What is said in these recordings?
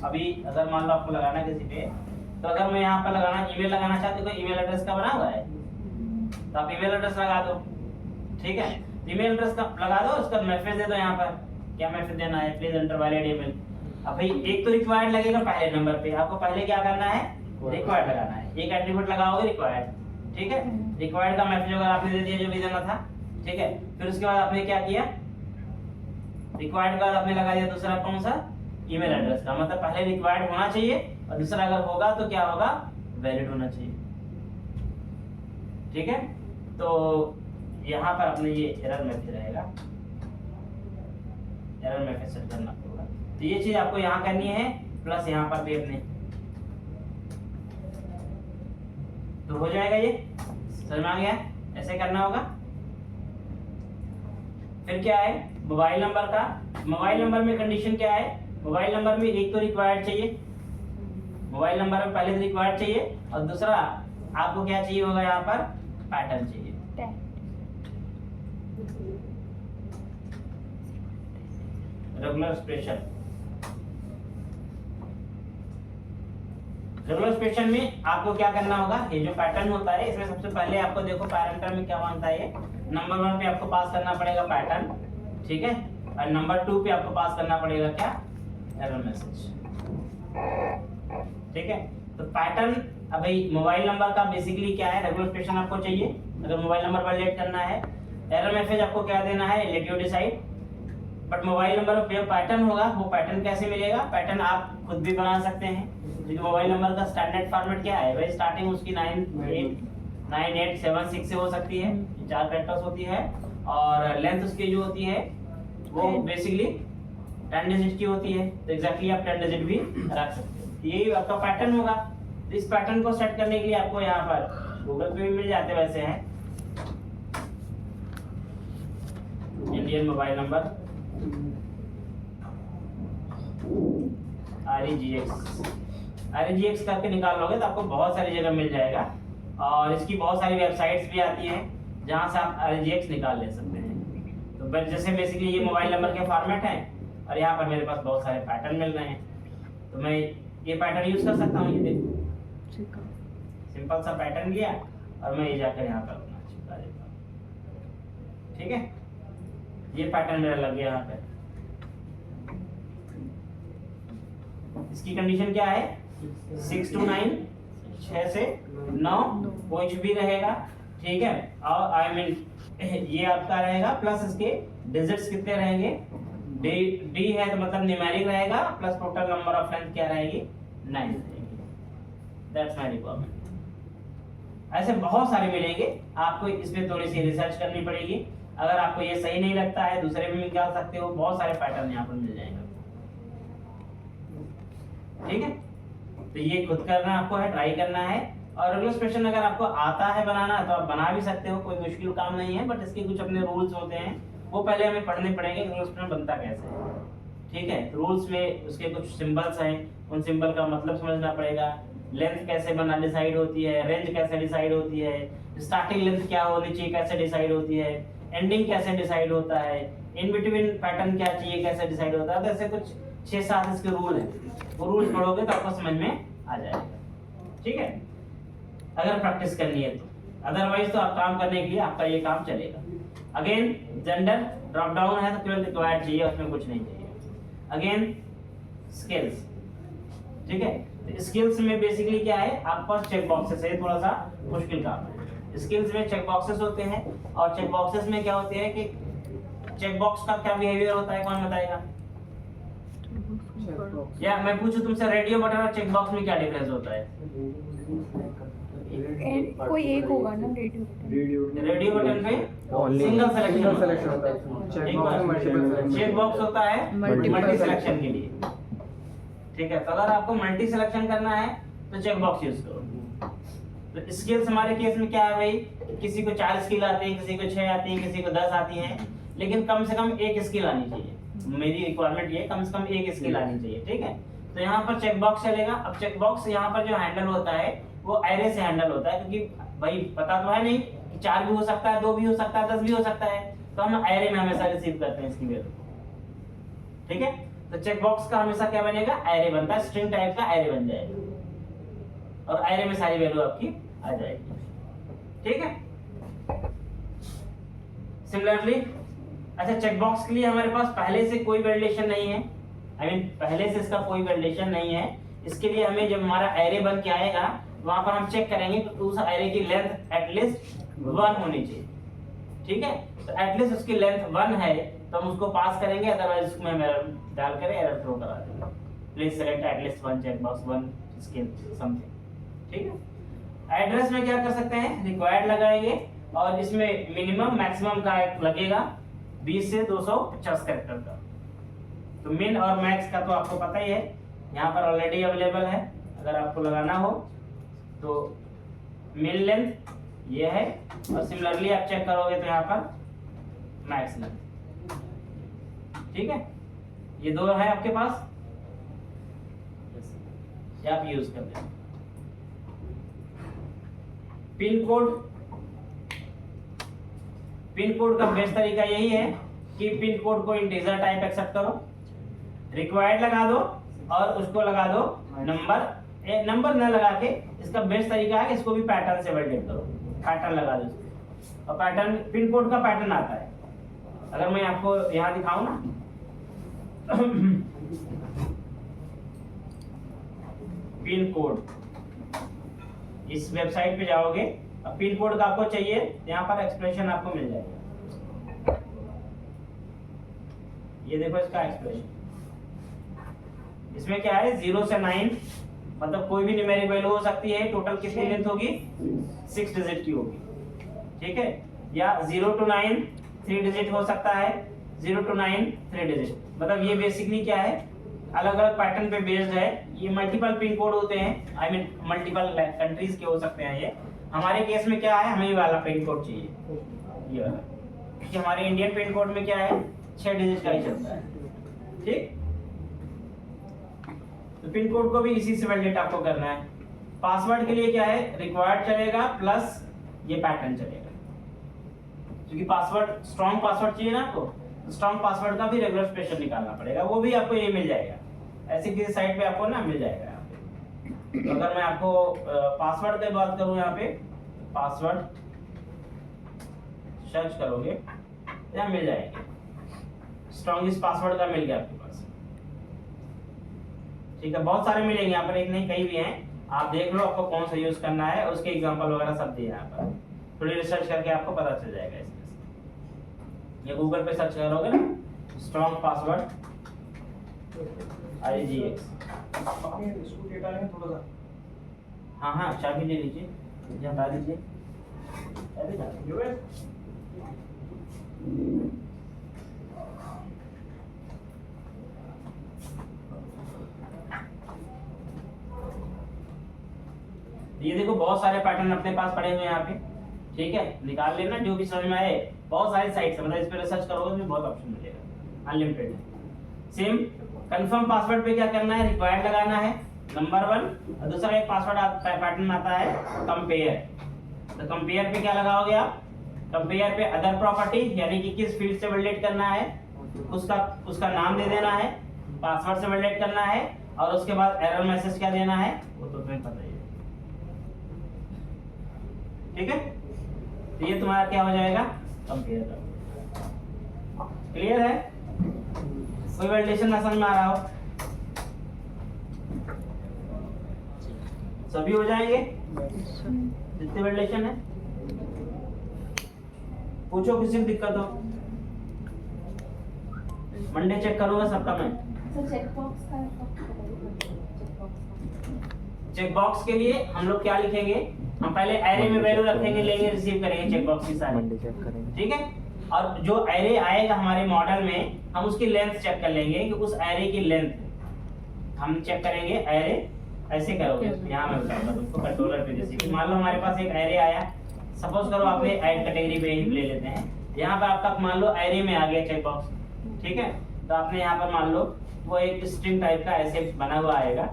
अभी अगर मान लो आपको लगाना है किसी पे, तो अगर मैं यहाँ पर लगाना ईमेल लगाना चाहती हूँ तो ईमेल एड्रेस का बना हुआ है, तो आप ईमेल एड्रेस लगा दो, ठीक है। ईमेल एड्रेस का लगा दो, उसका मैसेज दे दो यहाँ पर, क्या मैसेज देना है, प्लीज एंटर वैलिड ईमेल। अब भाई एक तो रिक्वायर्ड लगेगा पहले नंबर पे, आपको पहले क्या करना है, रिक्वायर्ड लगाना है, एक एट्रीब्यूट लगाओगे रिक्वायर्ड, ठीक है। रिक्वायर्ड का मैसेज अगर आपने दे दिया जो भी देना था, ठीक है। फिर उसके बाद आपने क्या किया, रिक्वायर्ड का आपने लगा दिया दूसरा कौन सा, ईमेल एड्रेस का, मतलब पहले रिक्वायर्ड होना चाहिए और दूसरा अगर होगा तो क्या होगा, वैलिड होना चाहिए, ठीक है। तो यहाँ पर अपने ये एरर मैसेज रहेगा, एरर मैसेज सेट करना होगा, तो ये चीज आपको यहाँ करनी है, प्लस यहाँ पर भी अपने, तो हो जाएगा। ये समझ में आ गया, ऐसे करना होगा। फिर क्या है, मोबाइल नंबर का, मोबाइल नंबर में कंडीशन क्या है, मोबाइल नंबर में एक तो रिक्वायर्ड चाहिए, मोबाइल नंबर में पहले तो रिक्वायर्ड चाहिए, और दूसरा आपको क्या चाहिए होगा, यहाँ पर पैटर्न चाहिए, रेगुलर एक्सप्रेशन। रेगुलर एक्सप्रेशन में आपको क्या करना होगा, ये जो पैटर्न होता है इसमें सबसे पहले आपको देखो पैरामीटर में क्या मांगता है, नंबर 1 पे आपको पास करना पड़ेगा पैटर्न, ठीक है, और नंबर 2 पे आपको पास करना पड़ेगा क्या, एरर मैसेज, ठीक है। तो पैटर्न, अब भाई मोबाइल नंबर का बेसिकली क्या है, रेगुलर एक्सप्रेशन आपको चाहिए अगर मोबाइल नंबर वैलिडेट करना है, एरर मैसेज आपको क्या देना है, let you decide. But mobile number में पैटर्न होगा, वो पैटर्न कैसे मिलेगा, पैटर्न आप खुद भी बना सकते हैं, क्योंकि मोबाइल नंबर का स्टैंडर्ड फॉर्मेट क्या है भाई, स्टार्टिंग उसकी 9876 से हो सकती है, 4 कैरेक्टर्स होती है, और लेंथ उसकी जो होती है वो बेसिकली 10 डिजिट की होती है, तो एग्जैक्टली आप 10 डिजिट भी रख सकते हो, यही आपका पैटर्न होगा। तो इस पैटर्न को सेट करने के लिए आपको यहाँ पर गूगल पे भी मिल जाते वैसे हैं, इंडियन मोबाइल नंबर REGX करके निकाल लोगे तो आपको बहुत सारी जगह मिल जाएगा, और इसकी बहुत सारी वेबसाइट्स भी आती हैं जहां से आप REGX निकाल ले सकते हैं। तो जैसे बेसिकली ये मोबाइल नंबर के फॉर्मेट है, और यहाँ पर मेरे पास बहुत सारे पैटर्न मिल रहे हैं, तो मैं ये पैटर्न यूज कर सकता हूँ, ये देखो सिंपल सा पैटर्न लिया और मैं ये जाकर यहाँ पर अपना चिपका देता हूँ, ठीक है। ये पैटर्न मेरा लग गया यहाँ पे। इसकी कंडीशन क्या है, 6 to 9, 6 से 9 कुछ भी रहेगा, ठीक है। और आई मीन ये आपका रहेगा, प्लस इसके डिजिट्स कितने रहेंगे, डी है तो मतलब न्यूमेरिक रहेगा, plus total number of length क्या रहेगी, 9 रहेगी। That's my requirement. ऐसे बहुत सारे मिलेंगे, आपको इसमें थोड़ी सी रिसर्च करनी पड़ेगी, अगर आपको ये सही नहीं लगता है दूसरे भी निकाल सकते हो, बहुत सारे पैटर्न यहाँ पर मिल जाएंगे, ठीक है। तो ये खुद करना आपको है, ट्राई करना है, और रेगुलर एक्सप्रेशन अगर आपको आता है बनाना तो आप बना भी सकते हो, कोई मुश्किल काम नहीं है, बट इसके कुछ अपने रूल्स होते हैं, वो पहले हमें पढ़ने पड़ेंगे रेगुलर एक्सप्रेशन बनता कैसे है, ठीक है। रूल्स में उसके कुछ सिंबल्स हैं, उन सिंबल का मतलब समझना पड़ेगा, लेंथ कैसे बना डिसाइड होती है, रेंज कैसे डिसाइड होती है, स्टार्टिंग लेंथ क्या होनी चाहिए कैसे डिसाइड होती है, एंडिंग कैसे डिसाइड होता है, इन बिटवीन पैटर्न क्या चाहिए कैसे डिसाइड होता है। तो ऐसे कुछ 6-7 इसके रूल हैं, वो रूल्स पढ़ोगे तो आपको समझ में आ जाएगा, ठीक है, अगर प्रैक्टिस करनी है तो। अदरवाइज तो आप काम करने के लिए आपका ये काम चलेगा। अगेन जेंडर ड्रॉप डाउन है तो केवल रिक्वायर्ड चाहिए, उसमें कुछ नहीं चाहिए। अगेन स्किल्स, ठीक है। तो स्किल्स में बेसिकली क्या है, आपके पास चेक बॉक्सेस है, थोड़ा सा मुश्किल काम है। स्किल्स में चेक बॉक्सेस होते हैं, और चेक बॉक्सेस में क्या होते हैं कि चेक बॉक्स का क्या बिहेवियर होता है, कौन बताएगा, या मैं पूछूं तुमसे रेडियो बटन और चेक बॉक्स में क्या डिफरेंस होता है? कोई एक होगा ना, रेडियो बटन पे सिंगल सिलेक्शन होता है, चेक बॉक्स होता है मल्टी सिलेक्शन के लिए, ठीक है। तो अगर आपको मल्टी सिलेक्शन करना है तो चेक बॉक्स यूज करो। तो स्किल्स हमारे केस में क्या है भाई, किसी को 4 स्किल आती है, किसी को 6 आती है, किसी को 10 आती है, लेकिन कम से कम एक स्किल आनी चाहिए। मेरी रिक्वायरमेंट ये कम से कम एक स्किल आनी चाहिए, ठीक है। तो यहाँ पर चेक बॉक्स चलेगा। अब चेक बॉक्स यहाँ पर जो हैंडल होता है वो एरे से हैंडल होता है, क्योंकि भाई पता तो है नहीं कि 4 भी हो सकता है, 2 भी हो सकता है, 10 भी हो सकता है, तो हम एरे में हमेशा रिसीव करते हैं इसकी वैल्यू, ठीक है। तो तो चेक बॉक्स का हमेशा क्या बनेगा, एरे बनता है, स्ट्रिंग टाइप का एरे बन जाएगा और एरे में सारी वैल्यू आपकी आ जाएगी। ठीक है। सिमिलरली अच्छा, चेक बॉक्स के लिए हमारे पास पहले से कोई वैलिडेशन नहीं है, पहले से इसका कोई वैलिडेशन नहीं है। इसके लिए हमें जब हमारा एरे बन के आएगा वहां पर हम चेक करेंगे कि उस एरे की लेंथ एटलीस्ट 1 होनी चाहिए। ठीक है, तो एटलीस्ट उसकी लेंथ 1 है तो हम उसको पास करेंगे, अदरवाइज उसमें हम एरर डाल कर एरर थ्रो करा देंगे। Please select at least 1 check box 1 scale something. ठीक है। एड्रेस में क्या कर सकते हैं, रिक्वायर्ड लगाएंगे और इसमें मिनिमम मैक्सिमम का एक लगेगा 20 से 250 कैरेक्टर का। तो मिन और मैक्स का तो आपको पता ही है, यहाँ पर ऑलरेडी अवेलेबल है। अगर आपको लगाना हो तो मिन लेंथ ये है और सिमिलरली आप चेक करोगे तो यहाँ पर मैक्स लेंथ। ठीक है, ये दो है आपके पास, ये आप यूज करते हैं। पिन कोड का बेस्ट तरीका यही है कि पिन कोड को इंटीजर टाइप एक्सेप्ट करो, रिक्वायर्ड लगा दो और उसको लगा दो नंबर न लगा के। इसका बेस्ट तरीका है कि इसको भी पैटर्न से वैलिडेट करो, पैटर्न लगा दो और पैटर्न पिन कोड का पैटर्न आता है। अगर मैं आपको यहाँ दिखाऊं ना पिन कोड, इस वेबसाइट पे जाओगे अब पिन कोड का आपको चाहिए, यहाँ पर एक्सप्रेशन आपको मिल जाएगा। ये देखो इसका एक्सप्रेशन, इसमें क्या है 0 से 9, मतलब कोई भी न्यूमेरिक वैल्यू हो सकती है। टोटल कितनी लेंथ होगी, 6 डिजिट की होगी। ठीक है, या 0 to 9 3 डिजिट हो सकता है, 0 to 9 3 डिजिट। मतलब ये बेसिकली क्या है, अलग अलग पैटर्न पे बेस्ड है। ये मल्टीपल पिन कोड होते हैं, मल्टीपल कंट्रीज के हो सकते हैं। ये हमारे केस में क्या है, हमें ये वाला पिन कोड चाहिए, ये वाला, क्योंकि हमारे इंडियन पिन कोड में क्या है 6 डिजिट का ही चलता है। ठीक, तो पिन कोड को भी इसी से वैलिडेट आपको करना है। पासवर्ड के लिए क्या है, रिक्वायर्ड चलेगा प्लस ये पैटर्न चलेगा, क्योंकि पासवर्ड स्ट्रॉन्ग पासवर्ड चाहिए ना आपको, स्ट्रॉन्ग पासवर्ड का भी रेगुलर स्पेशल निकालना पड़ेगा, वो भी आपको ये मिल जाएगा। ऐसी किसी साइट पे आपको ना मिल जाएगा यहाँ पे। तो अगर मैं आपको पासवर्ड की बात करूँ, यहाँ पे पासवर्ड सर्च करोगे तो यहाँ मिल जाएंगे, स्ट्रॉन्गेस्ट पासवर्ड का मिल गया आपके पास। ठीक है, बहुत सारे मिलेंगे यहाँ पर, एक नहीं कई भी हैं, आप देख लो आपको कौन सा यूज करना है, उसके एग्जांपल वगैरह सब दिए यहाँ पर। थोड़ी रिसर्च करके आपको पता चल जाएगा इसमें से। ये गूगल पे सर्च करोगे ना, स्ट्रॉन्ग पासवर्ड IGX। इसको डेटा है थोड़ा सा। हाँ हाँ, चाबी ले लीजिए, मुझे हटा दीजिए चाबी ना। ये देखो बहुत सारे पैटर्न अपने पास पड़े हुए हैं यहाँ पे। ठीक है, निकाल लेना जो भी समझ में आए। बहुत सारी साइट्स है, मतलब इस पे रिसर्च करोगे तो बहुत ऑप्शन मिलेगा, अनलिमिटेड है। सेम कंफर्म पासवर्ड पे क्या करना है, रिक्वायर्ड लगाना है नंबर 1, और दूसरा एक पासवर्ड पैटर्न आता है कंपेयर। तो कंपेयर पे क्या लगाओगे आप, कंपेयर पे अदर प्रॉपर्टी, यानी कि किस फील्ड से वैलिडेट करना है उसका नाम दे देना है, पासवर्ड से वैलिडेट करना है, और उसके बाद एरर मैसेज क्या देना है वो तो तुम्हें पता ही है। ठीक है, तो ये तुम्हारा क्या हो जाएगा, कंपेयर का। क्लियर है, कोई वैलिडेशन ना समझ में आ रहा हो, सभी हो जाएंगे जितने वैलिडेशन है। पूछो किसी को दिक्कत हो, मंडे चेक करूंगा सबका मैं। चेक बॉक्स के लिए हम लोग क्या लिखेंगे, हम पहले एरे में वैल्यू रखेंगे, लेंगे, रिसीव करेंगे चेक बॉक्स की सारी। ठीक है, और जो एरे आएगा हमारे मॉडल में हम उसकी लेंथ चेक कर लेंगे कि उस एरे की लेंथ हम चेक करेंगे। एरे ऐसे करोगे, यहाँ मैं बताऊंगा तुमको कंट्रोलर पे। जैसे कि मान लो हमारे पास एक एरे आया, सपोज करो आपने ऐड कैटेगरी पे ही ले लेते हैं, यहाँ पर आपका मान लो एरे में आ गया चेक बॉक्स। ठीक है, तो आपने यहाँ पर मान लो वो एक स्ट्रिंग टाइप का ऐसे बना हुआ आएगा,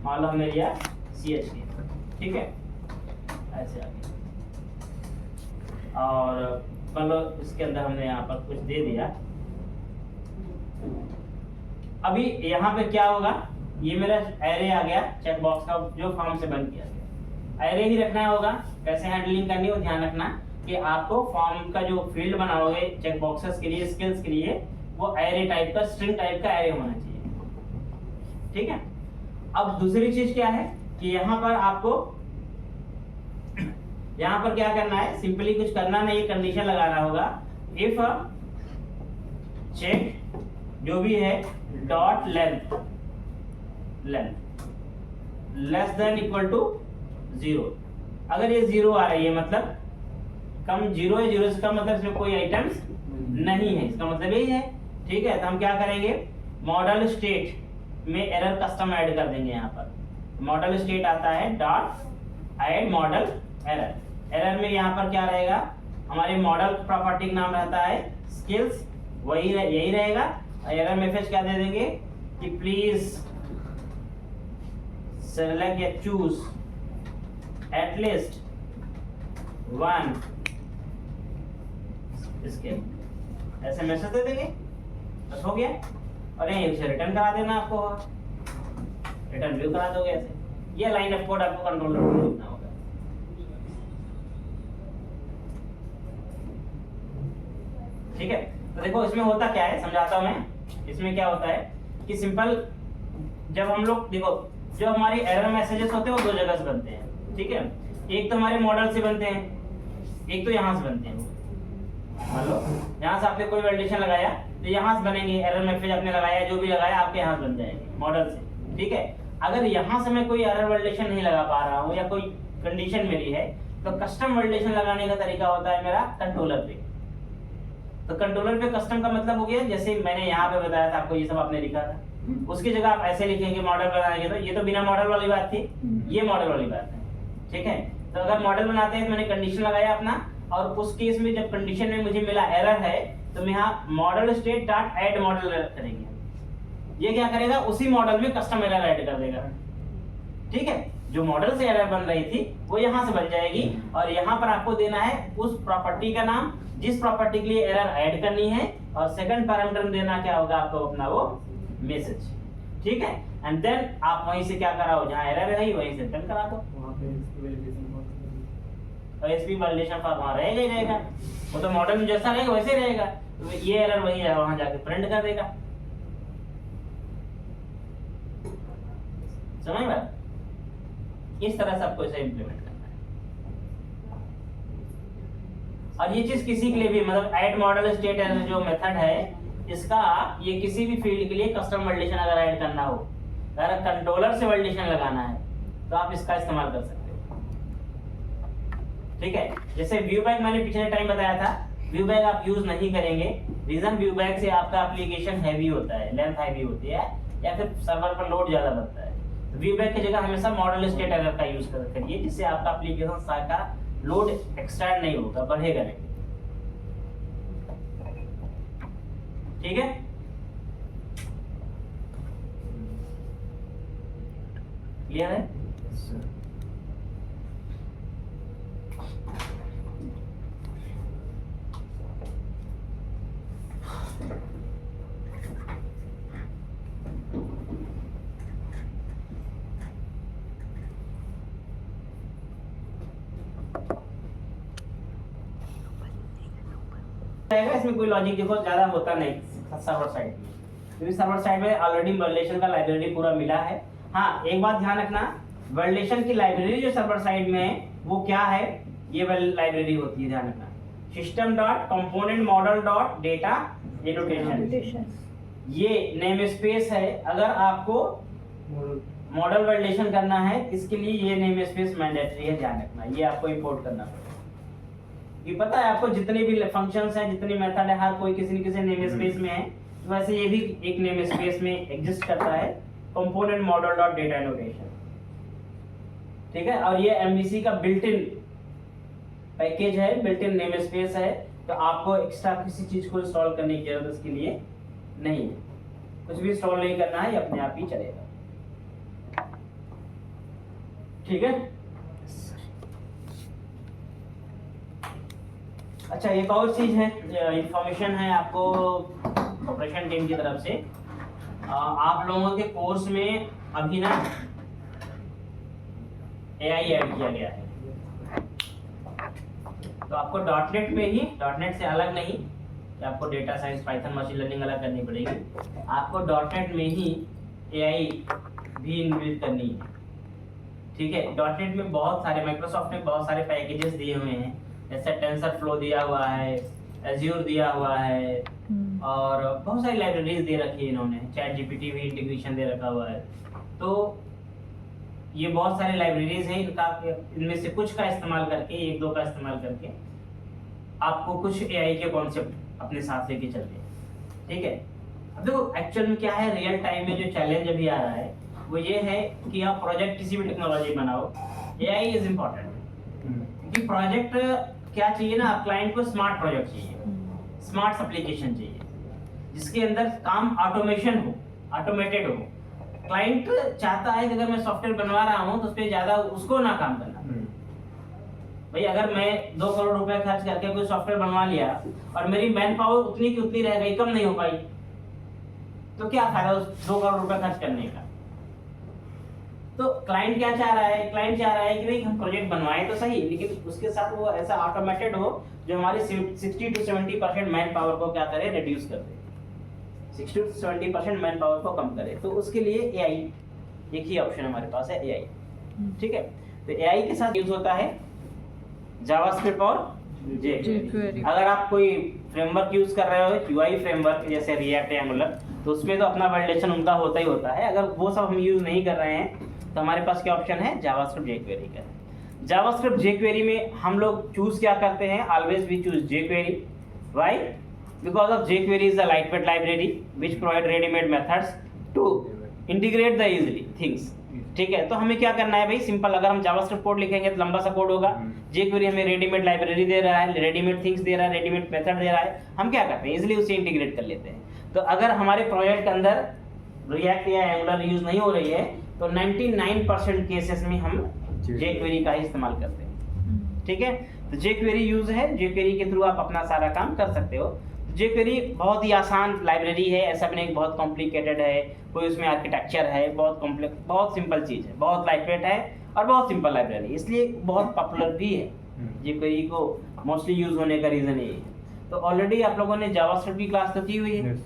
मान लो हमने लिया CH। ठीक है, ऐसे आ गया, और मान लो इसके अंदर हमने यहाँ पर कुछ दे दिया, अभी यहाँ पे क्या होगा, ये मेरा एरे आ गया चेक बॉक्स का जो फॉर्म से बंद किया गया। एरे ही रखना होगा, कैसे हैंडलिंग करनी है वो ध्यान रखना कि आपको फॉर्म का जो फील्ड बनाओगे चेक बॉक्सेस के लिए, स्किल्स के लिए, वो एरे टाइप का, स्ट्रिंग टाइप का एरे होना चाहिए। ठीक है। अब दूसरी चीज क्या है कि यहाँ पर आपको यहाँ पर क्या करना है, सिंपली कुछ करना नहीं, कंडीशन लगाना होगा। इफ चेक जो भी है dot length less than equal to 0, अगर ये 0 आ रही है मतलब कम 0 है, 0 से कम मतलब इसमें कोई आइटम्स नहीं है, इसका मतलब यही है। ठीक है, तो हम क्या करेंगे, मॉडल स्टेट में एरर कस्टम ऐड कर देंगे। यहाँ पर मॉडल स्टेट आता है dot add model error. Error में यहाँ पर क्या रहेगा, हमारे मॉडल प्रॉपर्टी का नाम रहता है स्किल्स, वही यही रहेगा। एरर मैसेज क्या दे देंगे कि प्लीज सेलेक्ट या चूज एटलीस्ट 1 स्किल, ऐसे मैसेज दे देंगे, बस हो गया। और यहीं से रिटर्न करा देना, आपको रिटर्न व्यू करा दोगे ऐसे। ये लाइन ऑफ कोड आपको कंट्रोलर में लिखना होगा। ठीक है, तो देखो इसमें होता क्या है, समझाता हूं मैं। इसमें क्या होता है कि सिंपल जब हम लोग देखो, जो हमारी एरर मैसेजेस होते हैं वो 2 जगह से बनते हैं। ठीक है, एक तो हमारे मॉडल से बनते हैं, एक तो यहाँ से बनते हैं। मान लो यहाँ से आपने कोई वैलिडेशन लगाया तो यहाँ से बनेंगे, एरर मैसेज आपने लगाया, जो भी लगाया आपके यहाँ से बन जाएंगे मॉडल से। ठीक है, अगर यहाँ से मैं कोई एरर वैलिडेशन नहीं लगा पा रहा हूँ या कोई कंडीशन मेरी है, तो कस्टम वैलिडेशन लगाने का तरीका होता है मेरा कंट्रोलर पे। तो कंट्रोलर पे कस्टम का मतलब हो गया, जैसे मैंने यहाँ पे बताया था आपको, ये सब आपने लिखा था, उसकी जगह आप ऐसे लिखेंगे मॉडल बनाएंगे। तो ये तो बिना मॉडल वाली बात थी, ये मॉडल वाली बात है। ठीक है, तो अगर मॉडल बनाते हैं तो मैंने कंडीशन लगाया अपना, और उस केस में जब कंडीशन में मुझे मिला एरर है, तो मैं यहाँ model state dot add model करेंगे। ये क्या करेगा, उसी मॉडल में कस्टम एरर ऐड कर देगा। ठीक है, जो मॉडल से एरर बन रही थी वो यहाँ से बन जाएगी, और यहाँ पर आपको देना है उस प्रॉपर्टी का नाम जिस प्रॉपर्टी के लिए एरर ऐड करनी है, और सेकंड पैरामीटर देना क्या होगा आपको, अपना वो मैसेज। ठीक है, एंड देन आप वहीं से क्या कराओ, जहाँ एरर है वहीं से रिटर्न करा दो। वहाँ पे इसकी वैलिडेशन और एसपी वैलिडेशन फॉर वहाँ रहेगा ही रहेगा, वो तो मॉडल में जैसा रहेगा वैसे रहेगा। तो ये एरर वही है, वहाँ जाके प्रिंट कर देगा। समझ में? इस तरह से आपको इसे इम्प्लीमेंट करना है। और ये चीज किसी के लिए भी, मतलब ऐड मॉडल स्टेट एरर जो मेथड है इसका, ये किसी भी फील्ड के लिए कस्टम वैलिडेशन अगर ऐड करना हो, अगर कंट्रोलर से वैलिडेशन लगाना है तो आप इसका इस्तेमाल कर सकते हो। ठीक है, जैसे व्यू बैग मैंने पिछले टाइम बताया था, व्यू बैग आप यूज नहीं करेंगे। रीजन, व्यू बैग से आपका एप्लीकेशन हैवी होता है, लेंथ हैवी होती है, या फिर सर्वर पर लोड ज्यादा बनता है। तो व्यू बैग की जगह हमेशा मॉडल स्टेट एरर का यूज करिए, जिससे आपका एप्लीकेशन का लोड एक्सटेंड नहीं होगा, बढ़ेगा नहीं। ठीक है, क्लियर है? इसमें कोई लॉजिक देखो ज्यादा होता नहीं सर्वर साइड में, क्योंकि सर्वर साइड में ऑलरेडी वैलिडेशन का लाइब्रेरी पूरा मिला है। हाँ, एक बात ध्यान रखना, वैलिडेशन की लाइब्रेरी जो सर्वर साइड में है वो क्या है, ये लाइब्रेरी होती है, ध्यान रखना। System dot component model dot data annotation, ये नेम स्पेस है। अगर आपको मॉडल वैलिडेशन करना है इसके लिए ये नेम स्पेस मैंडेटरी है, ध्यान रखना, ये आपको इंपोर्ट करना पड़ेगा। ये पता है आपको, जितने भी फंक्शंस हैं, जितने मेथड है, हर कोई किसी न किसी नेम स्पेस में है, तो वैसे ये भी एक नेम स्पेस में एग्जिस्ट करता है, component model dot data annotation. ठीक है, और ये एमवीसी का बिल्ट इन पैकेज है, बिल्ट इन नेम स्पेस है, तो आपको एक्स्ट्रा किसी चीज को इंस्टॉल करने की जरूरत इसके लिए नहीं है, कुछ भी इंस्टॉल नहीं करना है, ये अपने आप ही चलेगा। ठीक है, अच्छा एक और चीज है, इंफॉर्मेशन है आपको ऑपरेशन टीम की तरफ से आप लोगों के कोर्स में अभी ना AI ऐड किया गया है, तो आपको डॉटनेट में ही, डॉटनेट से अलग नहीं कि आपको data science Python machine learning अलग करनी पड़ेगी, आपको डॉटनेट में ही AI भी इनबिल्ट करनी है। ठीक है, डॉटनेट में बहुत सारे, माइक्रोसॉफ्ट ने बहुत सारे पैकेजेस दिए हुए हैं, जैसे टेंसरफ्लो दिया हुआ है, एज्योर दिया हुआ है, और बहुत सारी लाइब्रेरीज दे रखी है इन्होंने, चैट जीपीटी भी इंटीग्रेशन दे रखा हुआ है। तो ये बहुत सारी लाइब्रेरीज हैं, इनमें से कुछ का इस्तेमाल करके, एक दो का इस्तेमाल करके आपको कुछ AI के कॉन्सेप्ट अपने साथ लेके चलते हैं। ठीक है, अब देखो एक्चुअल में क्या है, रियल टाइम में जो चैलेंज अभी आ रहा है वो ये है कि आप प्रोजेक्ट किसी भी टेक्नोलॉजी बनाओ, AI इज इम्पोर्टेंट। क्योंकि प्रोजेक्ट क्या चाहिए ना, क्लाइंट को स्मार्ट प्रोजेक्ट चाहिए, स्मार्ट एप्लीकेशन चाहिए जिसके अंदर काम ऑटोमेशन हो, ऑटोमेटेड हो। क्लाइंट चाहता है कि अगर मैं सॉफ्टवेयर बनवा रहा हूँ तो उस पर ज्यादा उसको ना काम करना। भाई अगर मैं 2 करोड़ रुपए खर्च करके कोई सॉफ्टवेयर बनवा लिया और मेरी मैन पावर उतनी की उतनी रह गई, कम नहीं हो पाई, तो क्या फायदा उस 2 करोड़ रुपए खर्च करने का। तो क्लाइंट क्या चाह रहा है, क्लाइंट चाह रहा है कि भाई हम प्रोजेक्ट बनवाएं तो सही, लेकिन उसके साथ वो ऐसा ऑटोमेटेड हो जो हमारी 60 to 70% मैन पावर को क्या करे, रिड्यूस कर दे, 60 to 70% मैन पावर को कम करे। तो उसके लिए AI एक ही ऑप्शन हमारे पास है, AI। ठीक है, तो AI के साथ यूज होता है जावास्क्रिप्ट और jQuery। अगर आप कोई फ्रेमवर्क यूज कर रहे हो, UI फ्रेमवर्क जैसे रिएक्ट या एंगुलर, तो उसमें तो अपना वैलिडेशन उनका होता ही होता है। अगर वो सब हम यूज नहीं कर रहे हैं तो हमारे पास क्या ऑप्शन है, जावास्क्रिप्ट jQuery का। जावास्क्रिप्ट jQuery में हम लोग चूज क्या करते हैं, always we choose jQuery। Why? Because of jQuery is a lightweight library which provide readymade methods to integrate the easily things. ठीक है, तो हमें क्या करना है भाई, सिंपल, अगर हम जावास्क्रिप्ट कोड लिखेंगे तो लंबा सा कोड होगा। jQuery हमें रेडीमेड लाइब्रेरी दे रहा है, रेडीमेड थिंग्स दे रहा है, रेडीमेड मेथड दे रहा है, हम क्या करते हैं, इजीली उसे इंटीग्रेट कर लेते हैं। तो अगर हमारे प्रोजेक्ट के अंदर रिएक्ट या एंगुलर यूज नहीं हो रही है तो 99% केसेस में हम jQuery का ही इस्तेमाल करते हैं। ठीक है, तो jQuery यूज है, jQuery के थ्रू आप अपना सारा काम कर सकते हो। jQuery बहुत ही आसान लाइब्रेरी है, ऐसा भी नहीं बहुत कॉम्प्लिकेटेड है, कोई उसमें आर्किटेक्चर है, बहुत कॉम्प्लेक्स, बहुत सिंपल चीज है, बहुत लाइटवेट है और बहुत सिंपल लाइब्रेरी, इसलिए बहुत पॉपुलर भी है। jQuery को मोस्टली यूज होने का रीजन यही है। तो ऑलरेडी आप लोगों ने जावास्क्रिप्ट की क्लास तो की हुई है।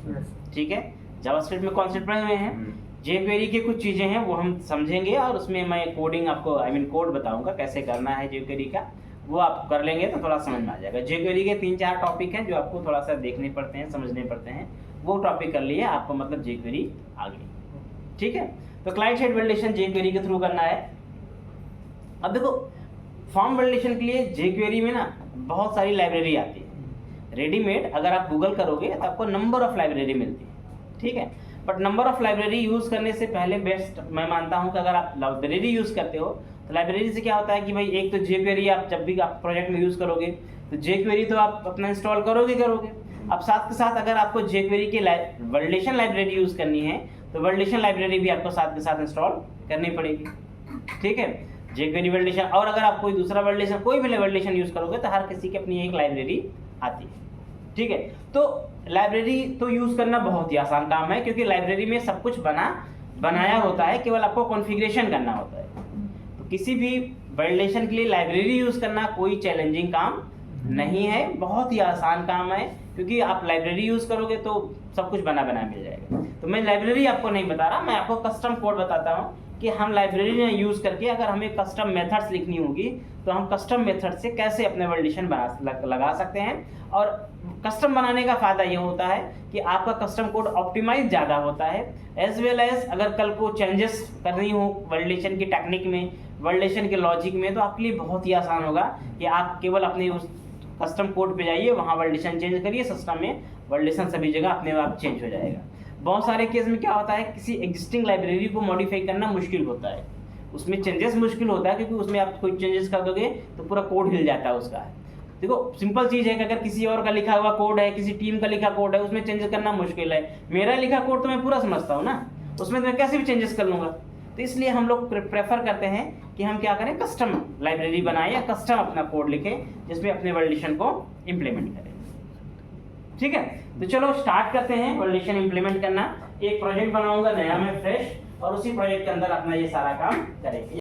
ठीक है, जावास्क्रिप्ट में कॉन्सेप्ट पढ़े हुए हैं, jQuery की कुछ चीजें हैं वो हम समझेंगे और उसमें मैं कोडिंग आपको कोड बताऊंगा कैसे करना है jQuery का, वो आप कर लेंगे तो थोड़ा समझ में आ जाएगा। jQuery के 3-4 टॉपिक हैं जो आपको थोड़ा सा देखने पड़ते हैं, समझने पड़ते हैं, वो टॉपिक कर लिए आपको मतलब jQuery आ गई। ठीक है, तो क्लाइंट साइड वैलिडेशन jQuery के थ्रू करना है। अब देखो फॉर्म वैलिडेशन के लिए jQuery में ना बहुत सारी लाइब्रेरी आती है रेडीमेड, अगर आप गूगल करोगे तो आपको नंबर ऑफ लाइब्रेरी मिलती है। ठीक है, but number of library use करने से पहले बेस्ट मैं मानता हूं कि अगर आप लाइब्रेरी यूज करते हो तो लाइब्रेरी से क्या होता है कि भाई एक तो jQuery आप जब भी आप प्रोजेक्ट में यूज करोगे तो jQuery तो आप अपना इंस्टॉल करोगे। अब साथ के साथ अगर आपको jQuery की वैलिडेशन लाइब्रेरी यूज करनी है तो वैलिडेशन लाइब्रेरी भी आपको साथ के साथ इंस्टॉल करनी पड़ेगी। ठीक है, jQuery वैलिडेशन, और अगर आप कोई दूसरा वैलिडेशन, कोई भी वैलिडेशन यूज करोगे तो हर किसी की अपनी एक लाइब्रेरी आती है। ठीक है, तो लाइब्रेरी तो यूज करना बहुत ही आसान काम है क्योंकि लाइब्रेरी में सब कुछ बनाया होता है, केवल आपको कॉन्फ़िगरेशन करना होता है। तो किसी भी वैलिडेशन के लिए लाइब्रेरी यूज करना कोई चैलेंजिंग काम नहीं है, बहुत ही आसान काम है क्योंकि आप लाइब्रेरी यूज करोगे तो सब कुछ बना मिल जाएगा। तो मैं लाइब्रेरी आपको नहीं बता रहा, मैं आपको कस्टम कोड बताता हूँ कि हम लाइब्रेरी में यूज करके अगर हमें कस्टम मेथड्स लिखनी होगी तो हम कस्टम मेथड से कैसे अपने वैलिडेशन लगा सकते हैं। और कस्टम बनाने का फायदा ये होता है कि आपका कस्टम कोड ऑप्टिमाइज ज़्यादा होता है, एज वेल एज अगर कल को चेंजेस करनी हो वैलिडेशन की टेक्निक में, वैलिडेशन के लॉजिक में, तो आपके लिए बहुत ही आसान होगा कि आप केवल अपने उस कस्टम कोड पे जाइए, वहाँ वैलिडेशन चेंज करिए, सिस्टम में वैलिडेशन सभी जगह अपने आप चेंज हो जाएगा। बहुत सारे केस में क्या होता है, किसी एग्जिस्टिंग लाइब्रेरी को मॉडिफाई करना मुश्किल होता है, उसमें चेंजेस मुश्किल होता है क्योंकि उसमें आप कोई चेंजेस कर दोगे तो पूरा कोड हिल जाता है उसका। देखो सिंपल चीज़ है कि अगर किसी और का लिखा हुआ कोड है, किसी टीम का लिखा कोड है, उसमें चेंजेस करना मुश्किल है। मेरा लिखा कोड तो मैं पूरा समझता हूँ ना, उसमें तो मैं कैसे भी चेंजेस कर लूँगा। तो इसलिए हम लोग प्रेफर करते हैं कि हम क्या करें, कस्टम लाइब्रेरी बनाएं या कस्टम अपना कोड लिखें जिसमें अपने वैलिडेशन को इम्प्लीमेंट करें। ठीक है, तो चलो स्टार्ट करते हैं वैलिडेशन इम्प्लीमेंट करना। एक प्रोजेक्ट बनाऊंगा नया मैं फ्रेश, और उसी प्रोजेक्ट के अंदर अपना ये सारा काम करेंगे।